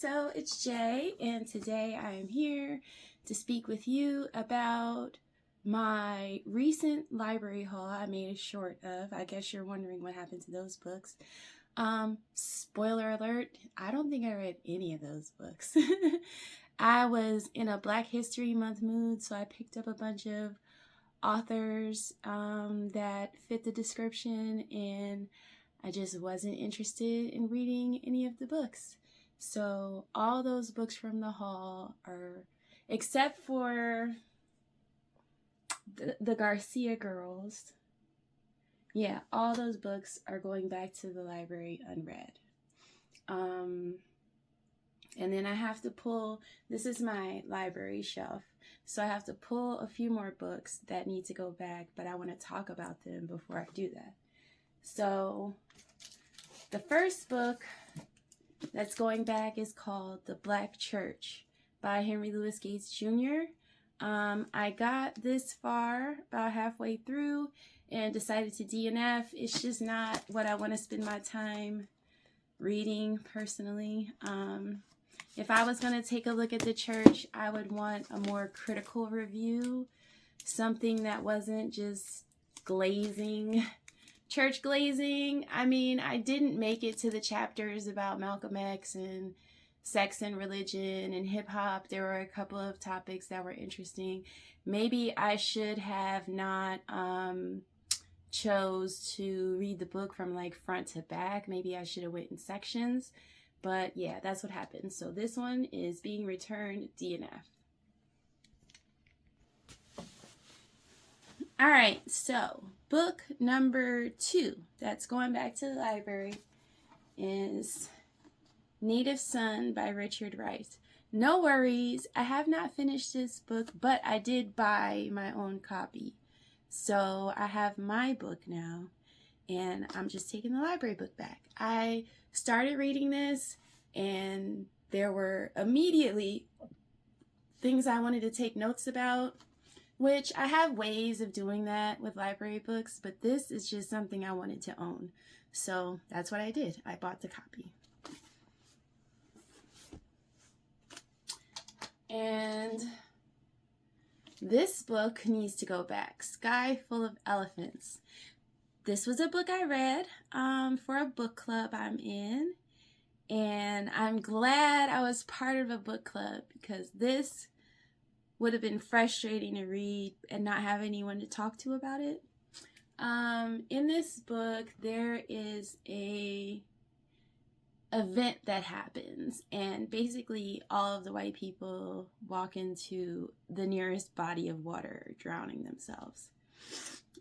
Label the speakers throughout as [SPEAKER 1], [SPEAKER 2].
[SPEAKER 1] so it's Jay, and today I am here to speak with you about my recent library haul I made a short of. I guess you're wondering what happened to those books. Spoiler alert, I don't think I read any of those books. I was in a Black History Month mood, so I picked up a bunch of authors that fit the description, and I just wasn't interested in reading any of the books. So all those books from the haul are, except for the Garcia girls, yeah, all those books are going back to the library unread. And then I have to pull, this is my library shelf, so I have to pull a few more books that need to go back, but I want to talk about them before I do that. So the first book that's going back is called The Black Church by Henry Louis Gates Jr. I got this far, about halfway through, and decided to DNF. It's just not what I want to spend my time reading personally. If I was going to take a look at the church, I would want a more critical review, something that wasn't just glazing. Church glazing. I mean, I didn't make it to the chapters about Malcolm X and sex and religion and hip hop. There were a couple of topics that were interesting. Maybe I should have not chose to read the book from like front to back. Maybe I should have went in sections. But yeah, that's what happened. So this one is being returned DNF. All right, so book number 2 that's going back to the library is Native Son by Richard Rice. No worries, I have not finished this book, but I did buy my own copy. So I have my book now, and I'm just taking the library book back. I started reading this, and there were immediately things I wanted to take notes about, which I have ways of doing that with library books, but this is just something I wanted to own. So that's what I did. I bought the copy. And this book needs to go back. Sky Full of Elephants. This was a book I read for a book club I'm in. And I'm glad I was part of a book club, because this would have been frustrating to read and not have anyone to talk to about it. In this book, there is a event that happens, and basically all of the white people walk into the nearest body of water, drowning themselves.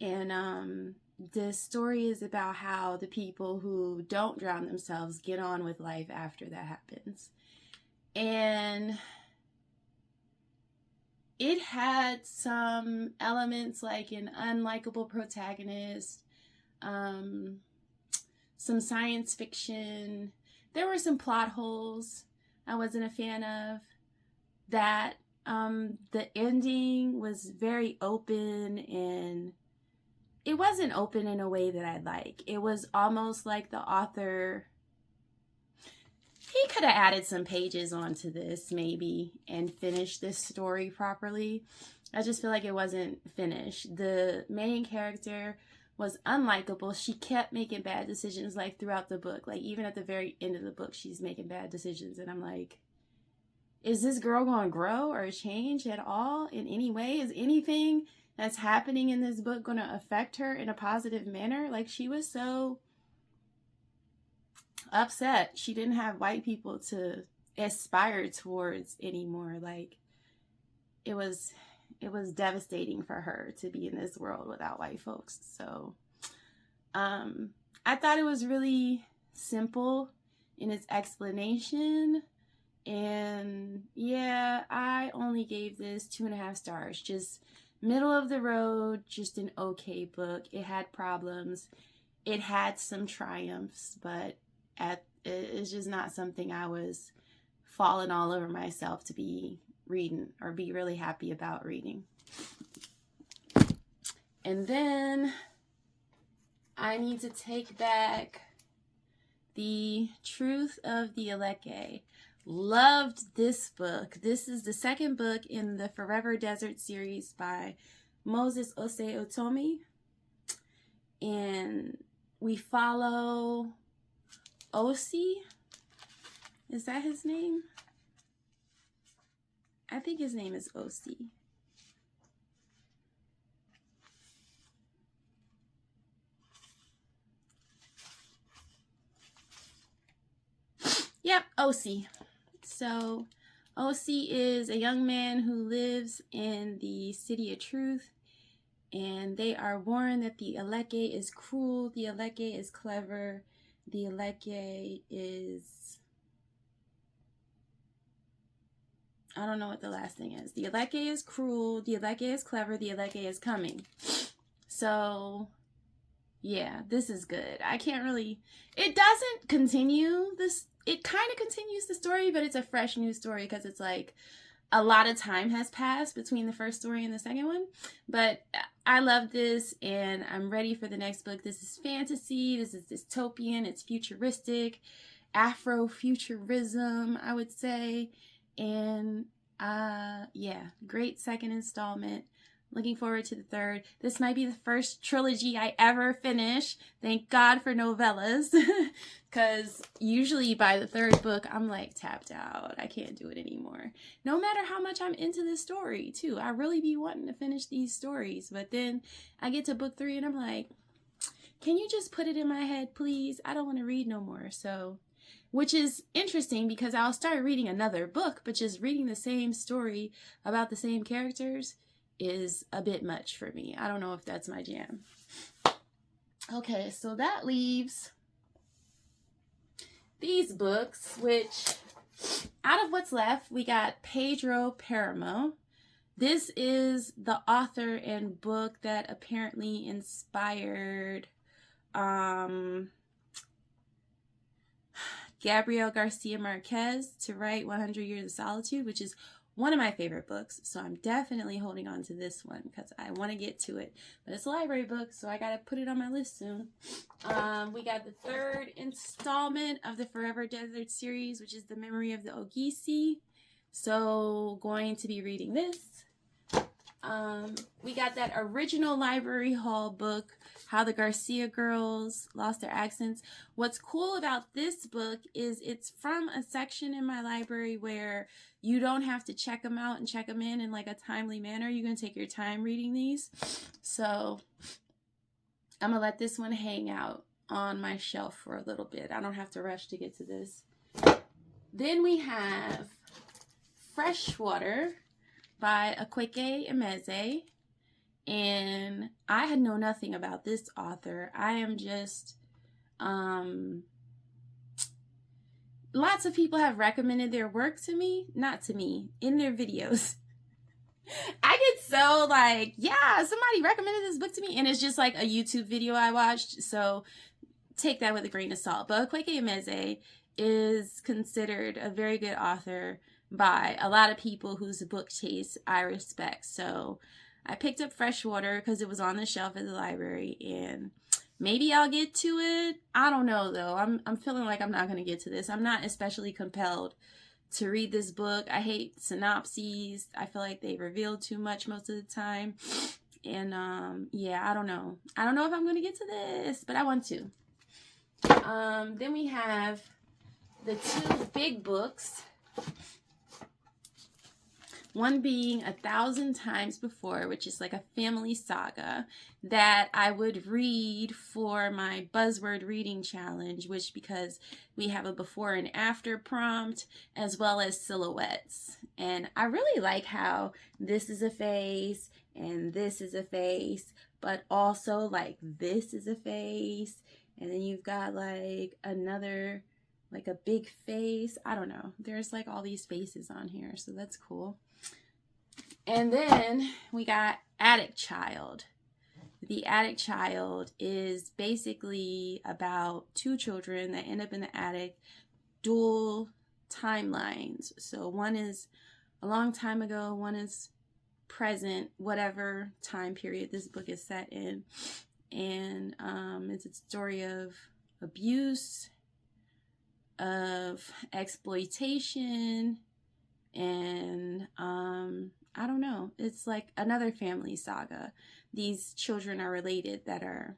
[SPEAKER 1] And the story is about how the people who don't drown themselves get on with life after that happens. And it had some elements like an unlikable protagonist, some science fiction. There were some plot holes I wasn't a fan of. That the ending was very open, and it wasn't open in a way that I like. It was almost like the author, he could have added some pages onto this maybe and finished this story properly. I just feel like it wasn't finished. The main character was unlikable. She kept making bad decisions like throughout the book. Like even at the very end of the book, she's making bad decisions. And I'm like, is this girl going to grow or change at all in any way? Is anything that's happening in this book going to affect her in a positive manner? Like, she was so upset she didn't have white people to aspire towards anymore. Like, it was devastating for her to be in this world without white folks. So I thought it was really simple in its explanation. And yeah, I only gave this 2.5 stars. Just middle of the road, just an okay book. It had problems. It had some triumphs, but it's just not something I was falling all over myself to be reading or be really happy about reading. And then I need to take back The Truth of the Eleke Loved this book. This is the second book in the Forever Desert series by Moses Ose Otomi. And we follow Osi. Is that his name? I think his name is Osi. Yep, Osi. So, Osi is a young man who lives in the City of Truth, and they are warned that the Aleke is cruel, the Aleke is clever, the Aleke is... I don't know what the last thing is. The Aleke is cruel, the Aleke is clever, the Aleke is coming. So, yeah, this is good. I can't really... It doesn't continue this... It kind of continues the story, but it's a fresh new story because it's like a lot of time has passed between the first story and the second one. But I love this, and I'm ready for the next book. This is fantasy. This is dystopian. It's futuristic, Afrofuturism, I would say. And yeah, great second installment. Looking forward to the third. This might be the first trilogy I ever finish. Thank God for novellas. Because usually by the third book, I'm like tapped out. I can't do it anymore. No matter how much I'm into this story, too. I really be wanting to finish these stories. But then I get to book 3 and I'm like, can you just put it in my head, please? I don't want to read no more. So, which is interesting because I'll start reading another book, but just reading the same story about the same characters is a bit much for me. I don't know if that's my jam. Okay, so that leaves these books, which out of what's left, we got Pedro Paramo. This is the author and book that apparently inspired Gabriel Garcia Marquez to write 100 Years of Solitude, which is one of my favorite books, so I'm definitely holding on to this one because I want to get to it. But it's a library book, so I got to put it on my list soon. We got the third installment of the Forever Desert series, which is The Memory of the Ogisi. So going to be reading this. We got that original Library Hall book, How the Garcia Girls Lost Their Accents. What's cool about this book is it's from a section in my library where you don't have to check them out and check them in like a timely manner. You can take your time reading these. So I'm going to let this one hang out on my shelf for a little bit. I don't have to rush to get to this. Then we have Freshwater by Akweke Emeze. And I had known nothing about this author. I am just, lots of people have recommended their work to me, not to me, in their videos. I get so like, yeah, somebody recommended this book to me, and it's just like a YouTube video I watched, so take that with a grain of salt. But Akweke Emeze is considered a very good author by a lot of people whose book taste I respect. So I picked up Freshwater because it was on the shelf at the library, and maybe I'll get to it. I don't know, though. I'm feeling like I'm not going to get to this. I'm not especially compelled to read this book. I hate synopses. I feel like they reveal too much most of the time. And yeah, I don't know. I don't know if I'm going to get to this, but I want to. Then we have the 2 big books. One being 1,000 Times Before, which is like a family saga that I would read for my buzzword reading challenge, which because we have a before and after prompt as well as silhouettes. And I really like how this is a face and this is a face, but also like this is a face. And then you've got like another, like a big face. I don't know. There's like all these faces on here, so that's cool. And then we got Attic Child. The Attic Child is basically about 2 children that end up in the attic, dual timelines. So one is a long time ago, one is present, whatever time period this book is set in. And it's a story of abuse, of exploitation and I don't know. It's like another family saga. These children are related that are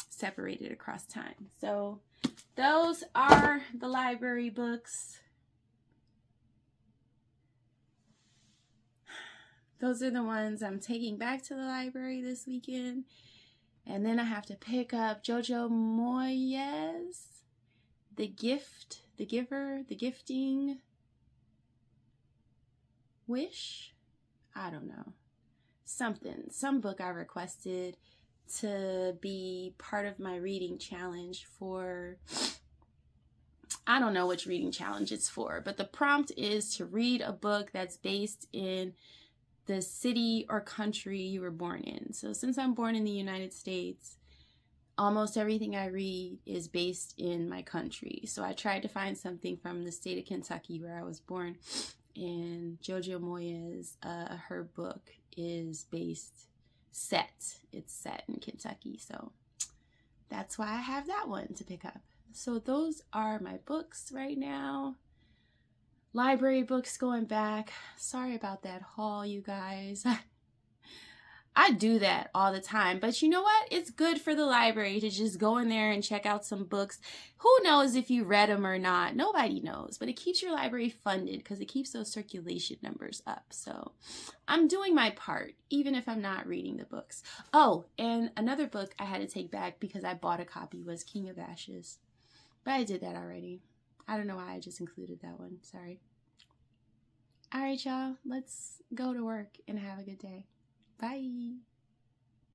[SPEAKER 1] separated across time. So those are the library books. Those are the ones I'm taking back to the library this weekend. And then I have to pick up Jojo Moyes, The Gift, The Giver, The Gifting, Wish? I don't know. Some book I requested to be part of my reading challenge for, I don't know which reading challenge it's for, but the prompt is to read a book that's based in the city or country you were born in. So since I'm born in the United States, almost everything I read is based in my country. So I tried to find something from the state of Kentucky where I was born. And Jojo Moyes, her book is set in Kentucky. So that's why I have that one to pick up. So those are my books right now. Library books going back. Sorry about that haul, you guys. I do that all the time, but you know what? It's good for the library to just go in there and check out some books. Who knows if you read them or not? Nobody knows, but it keeps your library funded because it keeps those circulation numbers up. So I'm doing my part, even if I'm not reading the books. Oh, and another book I had to take back because I bought a copy was King of Ashes, but I did that already. I don't know why I just included that one. Sorry. All right, y'all. Let's go to work and have a good day. Bye.